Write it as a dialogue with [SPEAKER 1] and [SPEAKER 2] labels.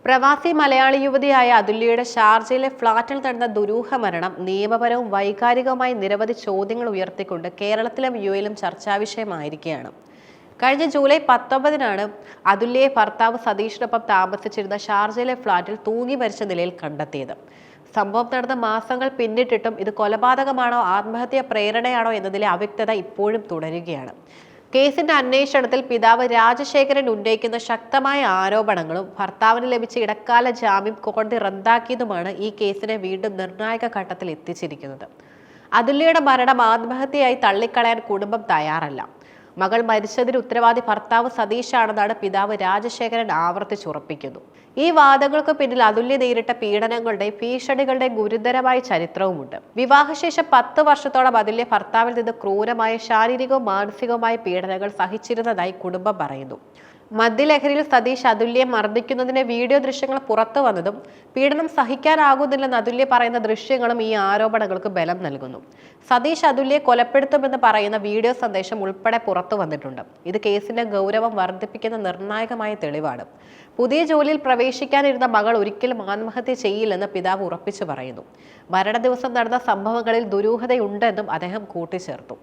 [SPEAKER 1] പ്രവാസി മലയാളി യുവതിയായ അതുല്യയുടെ ഷാർജയിലെ ഫ്ളാറ്റിൽ നടന്ന ദുരൂഹ മരണം നിയമപരവും വൈകാരികവുമായി നിരവധി ചോദ്യങ്ങൾ ഉയർത്തിക്കൊണ്ട് കേരളത്തിലും യുഎയിലും ചർച്ചാവിഷയമായിരിക്കുകയാണ്. കഴിഞ്ഞ ജൂലൈ 19-നാണ് അതുല്യയെ ഭർത്താവ് സതീഷിനൊപ്പം താമസിച്ചിരുന്ന ഷാർജയിലെ ഫ്ളാറ്റിൽ തൂങ്ങി മരിച്ച നിലയിൽ കണ്ടെത്തിയത്. സംഭവം നടന്ന മാസങ്ങൾ പിന്നിട്ടിട്ടും ഇത് കൊലപാതകമാണോ ആത്മഹത്യാ പ്രേരണയാണോ എന്നതിലെ അവ്യക്തത ഇപ്പോഴും തുടരുകയാണ്. കേസിന്റെ അന്വേഷണത്തിൽ പിതാവ് രാജശേഖരൻ ഉന്നയിക്കുന്ന ശക്തമായ ആരോപണങ്ങളും ഭർത്താവിന് ലഭിച്ച ഇടക്കാല ജാമ്യം കോടതി റദ്ദാക്കിയതുമാണ് ഈ കേസിനെ വീണ്ടും നിർണായക ഘട്ടത്തിൽ എത്തിച്ചിരിക്കുന്നത്. അതുല്യയുടെ മരണം ആത്മഹത്യയായി തള്ളിക്കളയാൻ കുടുംബം തയ്യാറല്ല. മകൾ മരിച്ചതിന് ഉത്തരവാദി ഭർത്താവ് സതീഷാണെന്നാണ് പിതാവ് രാജശേഖരൻ ആവർത്തിച്ചുറപ്പിക്കുന്നു. ഈ വാദങ്ങൾക്ക് പിന്നിൽ അതുല്യ നേരിട്ട പീഡനങ്ങളുടെയും ഭീഷണികളുടെയും ഗുരുതരമായ ചരിത്രവുമുണ്ട്. വിവാഹശേഷം 10 വർഷത്തോളം അതുല്യ ഭർത്താവിൽ നിന്ന് ക്രൂരമായ ശാരീരികവും മാനസികവുമായ പീഡനങ്ങൾ സഹിച്ചിരുന്നതായി കുടുംബം പറയുന്നു. മദ്യലഹരിയിൽ സതീഷ് അതുല്യെ മർദ്ദിക്കുന്നതിന്റെ വീഡിയോ ദൃശ്യങ്ങൾ പുറത്തു വന്നതും പീഡനം സഹിക്കാനാകുന്നില്ലെന്ന് അതുല്യ പറയുന്ന ദൃശ്യങ്ങളും ഈ ആരോപണങ്ങൾക്ക് ബലം നൽകുന്നു. സതീഷ് അതുല്യെ കൊലപ്പെടുത്തുമെന്ന് പറയുന്ന വീഡിയോ സന്ദേശം ഉൾപ്പെടെ പുറത്തു വന്നിട്ടുണ്ട്. ഇത് കേസിന്റെ ഗൗരവം വർദ്ധിപ്പിക്കുന്ന നിർണായകമായ തെളിവാണ്. പുതിയ ജോലിയിൽ പ്രവേശിക്കാനിരുന്ന മകൾ ഒരിക്കലും ആത്മഹത്യ ചെയ്യില്ലെന്ന് പിതാവ് ഉറപ്പിച്ചു പറയുന്നു. മരണ ദിവസം നടന്ന സംഭവങ്ങളിൽ ദുരൂഹതയുണ്ടെന്നും അദ്ദേഹം കൂട്ടിച്ചേർത്തു.